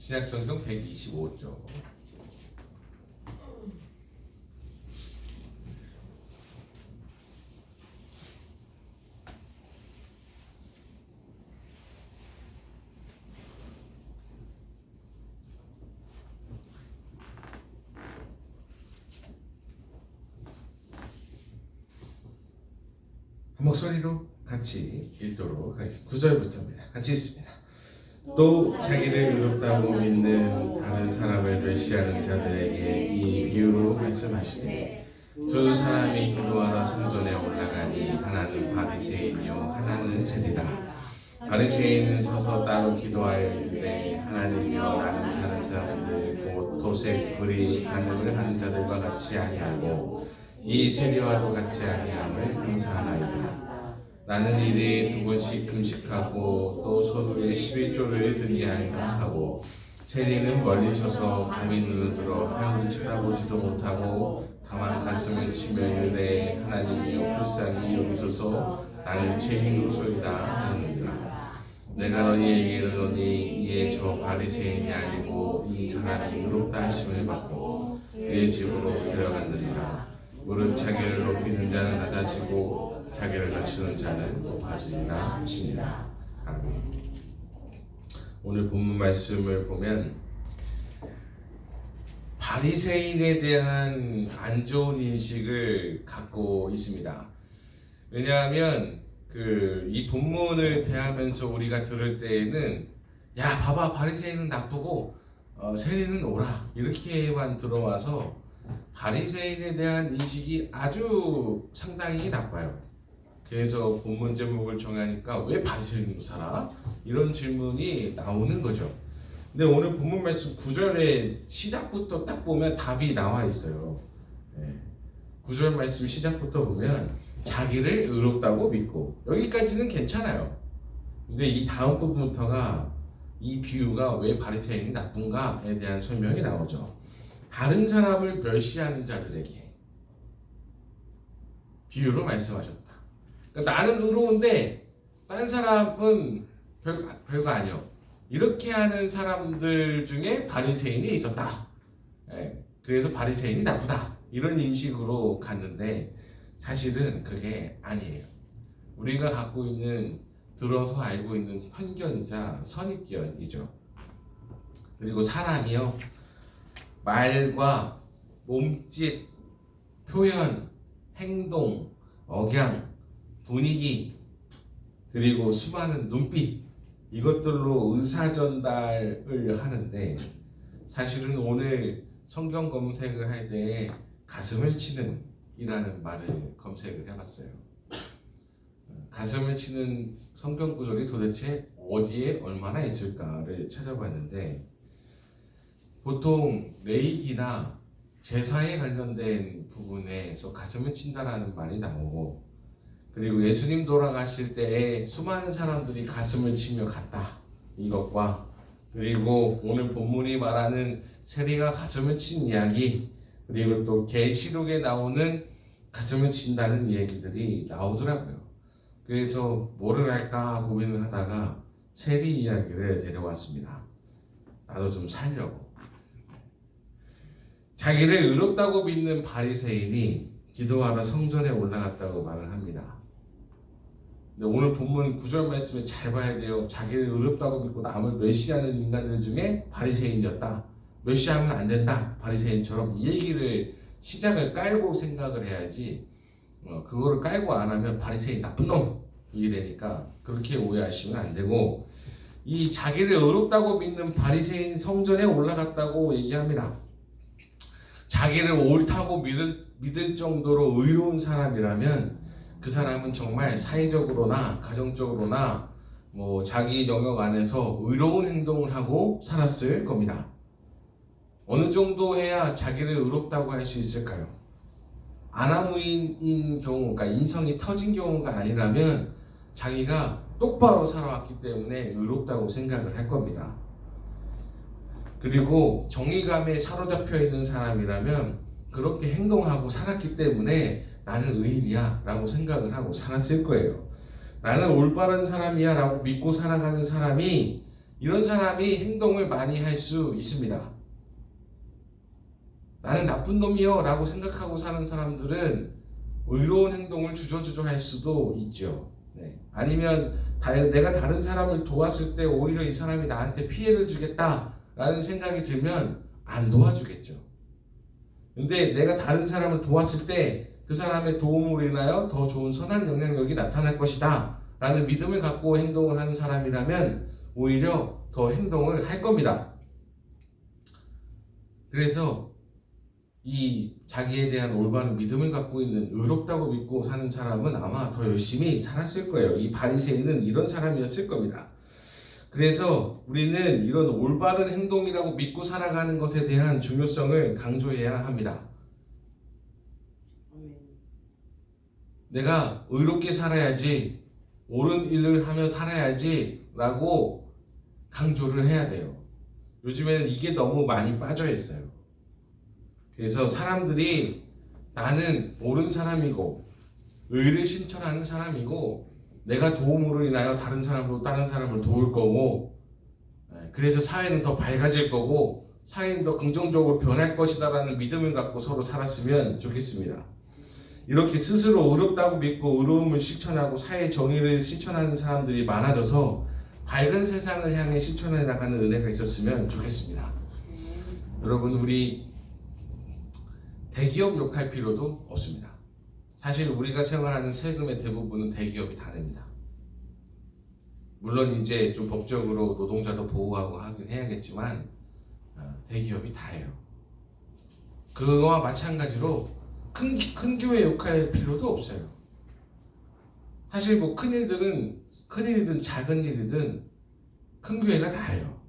신약성경 125쪽. 한 목소리로 같이 읽도록 하겠습니다. 9절부터입니다. 같이 읽습니다. 또 자기를 의롭다고 믿는 다른 사람을 멸시하는 자들에게 이 비유로 말씀하시되 두 사람이 기도하러 성전에 올라가니 하나는 바리새인이요 하나는 세리라. 바리새인은 서서 따로 기도하였는데 하나님이여 나는 다른 사람들 곧 도색 불의 간음을 하는 자들과 같이 아니하고 이 세리와도 같이 아니함을 감사하나이다. 나는 일에 2번씩 금식하고 또 소득의 11조를 드리게 하리라 하고 세리는 멀리 서서 감히 눈을 들어 하나님을 쳐다보지도 못하고 다만 가슴을 치며 이르되 하나님이여 불쌍히 여기소서 나는 죄인으로소이다 하느니라. 내가 너희에게 이르노니 이에 저 바리새인이 아니고 이 사람이 의롭다 하심을 받고 그의 집으로 데려갔느니라. 무릇 자기를 높이는 자는 낮아지고 자기를 낮추는 자는 높아지리라 하시니라. 아멘. 오늘 본문 말씀을 보면 바리새인에 대한 안 좋은 인식을 갖고 있습니다. 왜냐하면 이 본문을 대하면서 우리가 들을 때에는 야 봐봐 바리새인은 나쁘고 세리는 오라 이렇게만 들어와서 바리새인에 대한 인식이 아주 상당히 나빠요. 그래서 본문 제목을 정하니까 왜 바리새인으로 살아? 이런 질문이 나오는 거죠. 근데 오늘 본문 말씀 9절의 시작부터 딱 보면 답이 나와 있어요. 9절 말씀 시작부터 보면 자기를 의롭다고 믿고 여기까지는 괜찮아요. 근데 이 다음 부분부터가 이 비유가 왜 바리새인이 나쁜가에 대한 설명이 나오죠. 다른 사람을 멸시하는 자들에게 비유로 말씀하셨다. 그러니까 나는 의로운데 다른 사람은 별거 아니요. 이렇게 하는 사람들 중에 바리새인이 있었다. 그래서 바리새인이 나쁘다. 이런 인식으로 갔는데 사실은 그게 아니에요. 우리가 갖고 있는 들어서 알고 있는 편견이자 선입견이죠. 그리고 사람이요. 말과 몸짓, 표현, 행동, 억양, 분위기, 그리고 수많은 눈빛 이것들로 의사전달을 하는데 사실은 오늘 성경 검색을 할 때 가슴을 치는 이라는 말을 검색을 해봤어요. 가슴을 치는 성경 구절이 도대체 어디에 얼마나 있을까를 찾아봤는데 보통 레이기나 제사에 관련된 부분에서 가슴을 친다라는 말이 나오고 그리고 예수님 돌아가실 때에 수많은 사람들이 가슴을 치며 갔다 이것과 그리고 오늘 본문이 말하는 세리가 가슴을 친 이야기 그리고 또 계시록에 나오는 가슴을 친다는 얘기들이 나오더라고요. 그래서 뭐를 할까 고민을 하다가 세리 이야기를 데려왔습니다. 나도 좀 살려고. 자기를 의롭다고 믿는 바리새인이 기도하러 성전에 올라갔다고 말을 합니다. 근데 오늘 본문 9절 말씀을 잘 봐야 돼요. 자기를 의롭다고 믿고 남을 멸시하는 인간들 중에 바리새인이었다. 멸시하면 안 된다. 바리새인처럼 이 얘기를 시작을 깔고 생각을 해야지 그거를 깔고 안 하면 바리새인 나쁜 놈 이게 되니까 그렇게 오해하시면 안 되고 이 자기를 의롭다고 믿는 바리새인 성전에 올라갔다고 얘기합니다. 자기를 옳다고 믿을 정도로 의로운 사람이라면 그 사람은 정말 사회적으로나 가정적으로나 자기 영역 안에서 의로운 행동을 하고 살았을 겁니다. 어느 정도 해야 자기를 의롭다고 할 수 있을까요? 아나무인인 경우, 그러니까 인성이 터진 경우가 아니라면 자기가 똑바로 살아왔기 때문에 의롭다고 생각을 할 겁니다. 그리고 정의감에 사로잡혀 있는 사람이라면 그렇게 행동하고 살았기 때문에 나는 의인이야 라고 생각을 하고 살았을 거예요. 나는 올바른 사람이야 라고 믿고 살아가는 사람이 이런 사람이 행동을 많이 할 수 있습니다. 나는 나쁜 놈이요 라고 생각하고 사는 사람들은 의로운 행동을 주저주저 할 수도 있죠. 네. 아니면 내가 다른 사람을 도왔을 때 오히려 이 사람이 나한테 피해를 주겠다라는 생각이 들면 안 도와주겠죠. 근데 내가 다른 사람을 도왔을 때 그 사람의 도움으로 인하여 더 좋은 선한 영향력이 나타날 것이다 라는 믿음을 갖고 행동을 하는 사람이라면 오히려 더 행동을 할 겁니다. 그래서 이 자기에 대한 올바른 믿음을 갖고 있는 의롭다고 믿고 사는 사람은 아마 더 열심히 살았을 거예요. 이 바리새인은 이런 사람이었을 겁니다. 그래서 우리는 이런 올바른 행동이라고 믿고 살아가는 것에 대한 중요성을 강조해야 합니다. 내가 의롭게 살아야지, 옳은 일을 하며 살아야지 라고 강조를 해야 돼요. 요즘에는 이게 너무 많이 빠져 있어요. 그래서 사람들이 나는 옳은 사람이고 의를 실천하는 사람이고 내가 도움으로 인하여 다른 사람을 도울 거고, 그래서 사회는 더 밝아질 거고 사회는 더 긍정적으로 변할 것이다 라는 믿음을 갖고 서로 살았으면 좋겠습니다. 이렇게 스스로 의롭다고 믿고 의로움을 실천하고 사회 정의를 실천하는 사람들이 많아져서 밝은 세상을 향해 실천해 나가는 은혜가 있었으면 좋겠습니다. 여러분, 우리 대기업 욕할 필요도 없습니다. 사실 우리가 생활하는 세금의 대부분은 대기업이 다 냅니다. 물론 이제 좀 법적으로 노동자도 보호하고 하긴 해야겠지만 대기업이 다 해요. 그거와 마찬가지로 큰 교회 욕할 필요도 없어요. 사실 뭐 큰 일이든 작은 일이든 큰 교회가 다 해요.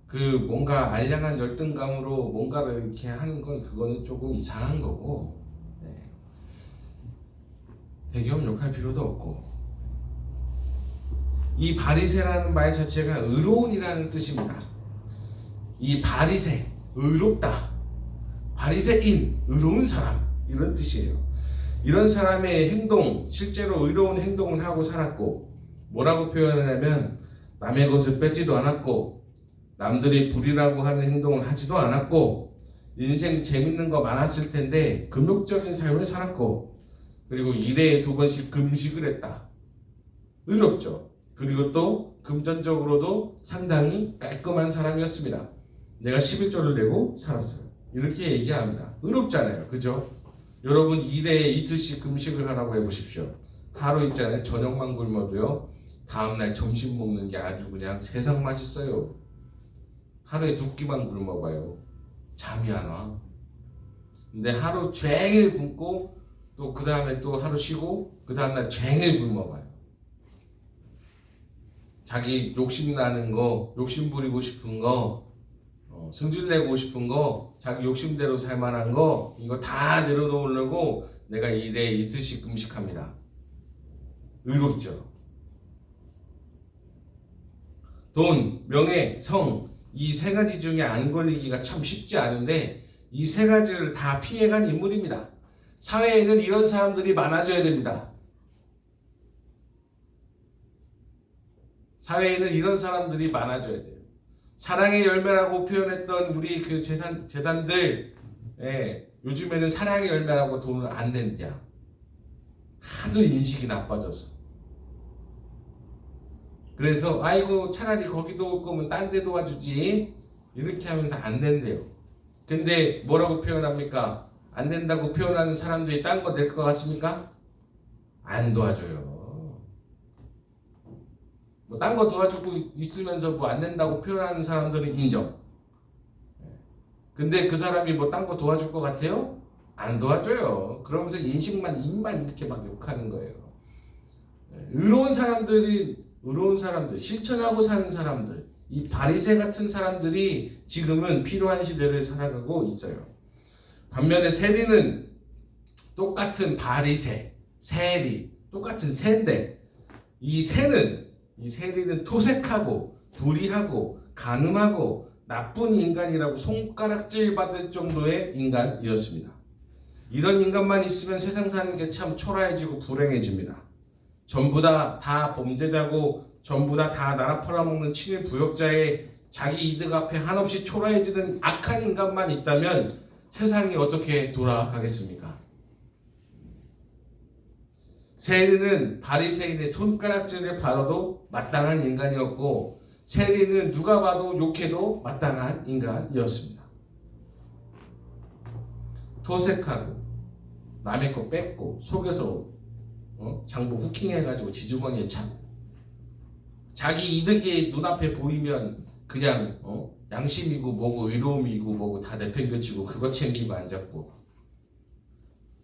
그 뭔가 알량한 열등감으로 뭔가를 이렇게 하는 건 그거는 조금 이상한 거고, 네. 대기업 욕할 필요도 없고, 이 바리새라는 말 자체가 의로운이라는 뜻입니다. 이 바리새, 의롭다. 바리새인, 의로운 사람, 이런 뜻이에요. 이런 사람의 행동, 실제로 의로운 행동을 하고 살았고, 뭐라고 표현하냐면 남의 것을 뺏지도 않았고 남들이 불이라고 하는 행동을 하지도 않았고 인생 재밌는 거 많았을 텐데 금욕적인 삶을 살았고, 그리고 일에 2번씩 금식을 했다. 의롭죠. 그리고 또 금전적으로도 상당히 깔끔한 사람이었습니다. 내가 11조를 내고 살았어요. 이렇게 얘기합니다. 의롭잖아요. 그죠? 여러분 일에 이틀씩 금식을 하라고 해보십시오. 하루 있잖아요. 저녁만 굶어도요. 다음날 점심 먹는 게 아주 그냥 세상 맛있어요. 하루에 2끼만 굶어봐요. 잠이 안 와. 근데 하루 종일 굶고 또 그 다음에 또 하루 쉬고 그 다음날 종일 굶어봐요. 자기 욕심나는 거, 욕심 부리고 싶은 거, 승질내고 싶은 거, 자기 욕심대로 살만한 거, 이거 다 내려놓으려고 내가 일에 이틀씩 금식합니다. 의롭죠. 돈, 명예, 성, 이 3가지 중에 안 걸리기가 참 쉽지 않은데 이 3가지를 다 피해간 인물입니다. 사회에는 이런 사람들이 많아져야 됩니다. 사회에는 이런 사람들이 많아져야 돼요. 사랑의 열매라고 표현했던 우리 그 재단들, 요즘에는 사랑의 열매라고 돈을 안 낸다. 하도 인식이 나빠져서. 그래서 아이고 차라리 거기도 올 거면 딴 데 도와주지 이렇게 하면서 안 된대요. 근데 뭐라고 표현합니까? 안 된다고 표현하는 사람들이 딴 거 낼 것 같습니까? 안 도와줘요. 뭐 딴 거 도와주고 있으면서 뭐 안 된다고 표현하는 사람들은 인정. 근데 그 사람이 뭐 딴 거 도와줄 것 같아요? 안 도와줘요. 그러면서 입만 이렇게 막 욕하는 거예요. 의로운 사람들, 실천하고 사는 사람들, 이 바리새 같은 사람들이 지금은 필요한 시대를 살아가고 있어요. 반면에 세리는 똑같은 바리새, 세리, 똑같은 새인데 이 세리는 토색하고 불의하고 간음하고 나쁜 인간이라고 손가락질 받을 정도의 인간이었습니다. 이런 인간만 있으면 세상 사는 게 참 초라해지고 불행해집니다. 전부 다 범죄자고 전부 다 나라 팔아먹는 친일 부역자의 자기 이득 앞에 한없이 초라해지는 악한 인간만 있다면 세상이 어떻게 돌아가겠습니까? 세리는 바리새인의 손가락질을 받아도 마땅한 인간이었고 세리는 누가 봐도 욕해도 마땅한 인간이었습니다. 토색하고 남의 거 뺏고 속여서 장부 후킹해가지고 지주머니에 차고 자기 이득이 눈앞에 보이면 그냥 양심이고 뭐고 의로움이고 뭐고 다 내팽겨치고 그거 챙기고 앉았고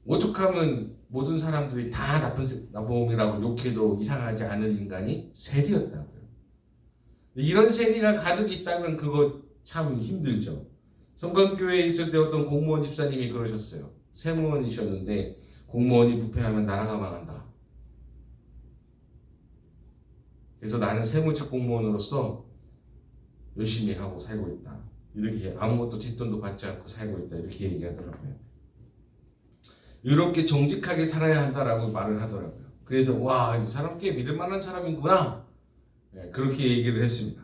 오죽하면 모든 사람들이 다 나쁜 놈이라고 욕해도 이상하지 않을 인간이 세리였다고요. 이런 세리가 가득 있다면 그거 참 힘들죠. 성건교회에 있을 때 어떤 공무원 집사님이 그러셨어요. 세무원이셨는데 공무원이 부패하면 나라가 망한다. 그래서 나는 세무직 공무원으로서 열심히 하고 살고 있다. 이렇게 아무것도 뒷돈도 받지 않고 살고 있다. 이렇게 얘기하더라고요. 이렇게 정직하게 살아야 한다라고 말을 하더라고요. 그래서 와, 이 사람 꽤 믿을 만한 사람이구나. 네, 그렇게 얘기를 했습니다.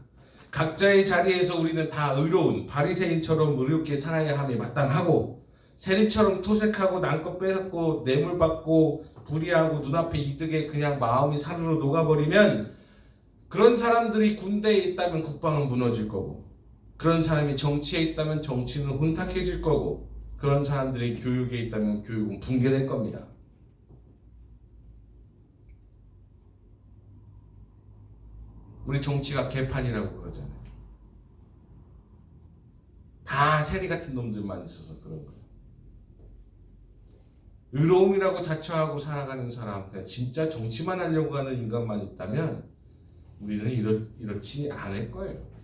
각자의 자리에서 우리는 다 의로운 바리새인처럼 의롭게 살아야 함이 마땅하고 세리처럼 토색하고 남껏 뺏었고 뇌물 받고 불의하고 눈앞에 이득에 그냥 마음이 사르르 녹아버리면 그런 사람들이 군대에 있다면 국방은 무너질 거고 그런 사람이 정치에 있다면 정치는 혼탁해질 거고 그런 사람들이 교육에 있다면 교육은 붕괴될 겁니다. 우리 정치가 개판이라고 그러잖아요. 다 세리 같은 놈들만 있어서 그런 거예요. 의로움이라고 자처하고 살아가는 사람, 진짜 정치만 하려고 하는 인간만 있다면 우리는 이렇지 않을 거예요.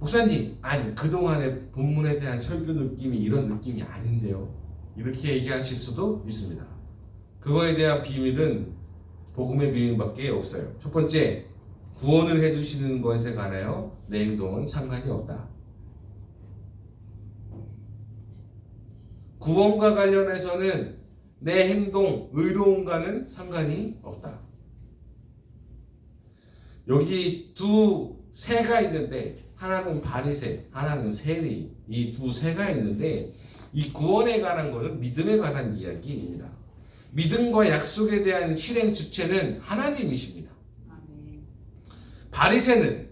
목사님, 아니 그동안의 본문에 대한 설교 느낌이 이런 느낌이 아닌데요. 이렇게 얘기하실 수도 있습니다. 그거에 대한 비밀은 복음의 비밀밖에 없어요. 첫 번째, 구원을 해주시는 것에 관하여 내 행동은 상관이 없다. 구원과 관련해서는 내 행동, 의로움과는 상관이 없다. 여기 두 새가 있는데 하나는 바리새, 하나는 세리, 이 두 새가 있는데 이 구원에 관한 것은 믿음에 관한 이야기입니다. 믿음과 약속에 대한 실행 주체는 하나님이십니다. 바리새는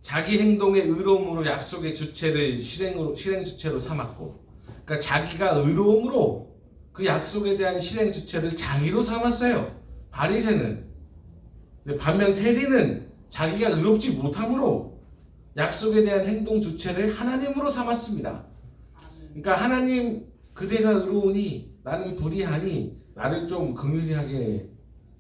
자기 행동의 의로움으로 약속의 주체를 실행 주체로 삼았고, 그러니까 자기가 의로움으로 그 약속에 대한 실행 주체를 자기로 삼았어요. 바리새는. 반면 세리는 자기가 의롭지 못함으로 약속에 대한 행동 주체를 하나님으로 삼았습니다. 그러니까 하나님, 그대가 의로우니 나는 불의하니 나를 좀 긍휼하게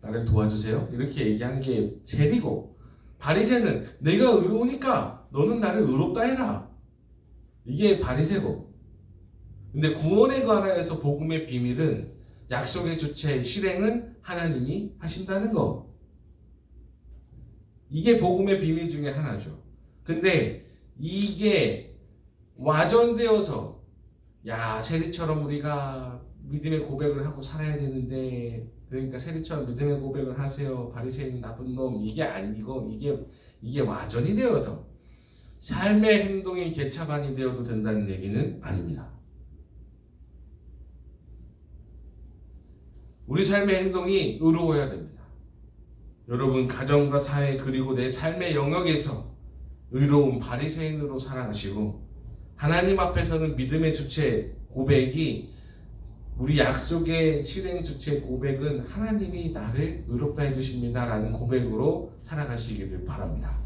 나를 도와주세요. 이렇게 얘기한 게 세리고, 바리새는 내가 의로우니까 너는 나를 의롭다 해라. 이게 바리새고. 근데 구원에 관하여서 복음의 비밀은 약속의 주체의 실행은 하나님이 하신다는 거. 이게 복음의 비밀 중에 하나죠. 근데 이게 와전되어서 야, 세리처럼 우리가 믿음의 고백을 하고 살아야 되는데, 그러니까 세리처럼 믿음의 고백을 하세요. 바리새인 나쁜 놈. 이게 아니고 이게 와전이 되어서 삶의 행동이 개차반이 되어도 된다는 얘기는 아닙니다. 우리 삶의 행동이 의로워야 됩니다. 여러분, 가정과 사회 그리고 내 삶의 영역에서 의로운 바리새인으로 살아가시고 하나님 앞에서는 믿음의 주체 고백이, 우리 약속의 실행 주체 고백은 하나님이 나를 의롭다 해주십니다 라는 고백으로 살아가시기를 바랍니다.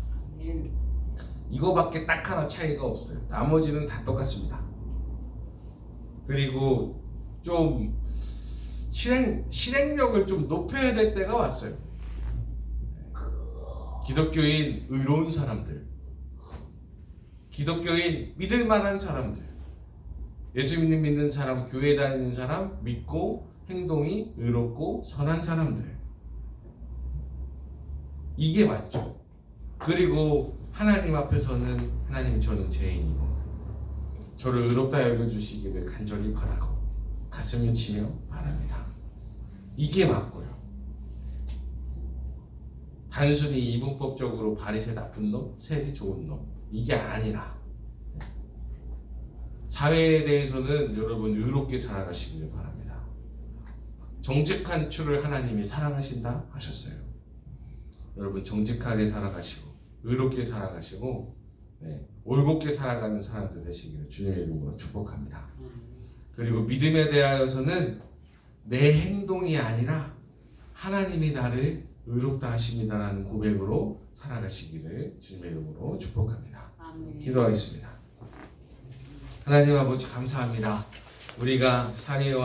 이거밖에 딱 하나 차이가 없어요. 나머지는 다 똑같습니다. 그리고 좀 실행력을 좀 높여야 될 때가 왔어요. 기독교인 의로운 사람들, 기독교인 믿을 만한 사람들, 예수 믿는 사람, 교회 다니는 사람, 믿고 행동이 의롭고 선한 사람들, 이게 맞죠. 그리고 하나님 앞에서는 하나님, 저는 죄인이고 저를 의롭다 여겨주시기를 간절히 바라고 가슴을 치며 바랍니다. 이게 맞고요. 단순히 이분법적으로 바리새 나쁜 놈, 세리 좋은 놈 이게 아니라 사회에 대해서는 여러분 의롭게 살아가시길 바랍니다. 정직한 추를 하나님이 사랑하신다 하셨어요. 여러분 정직하게 살아가시고 의롭게 살아가시고 올곧게 살아가는 사람들 되시기를 주님의 이름으로 축복합니다. 그리고 믿음에 대하여서는 내 행동이 아니라 하나님이 나를 의롭다 하십니다라는 고백으로 살아가시기를 주님의 이름으로 축복합니다. 기도하겠습니다. 하나님 아버지 감사합니다. 우리가 사례와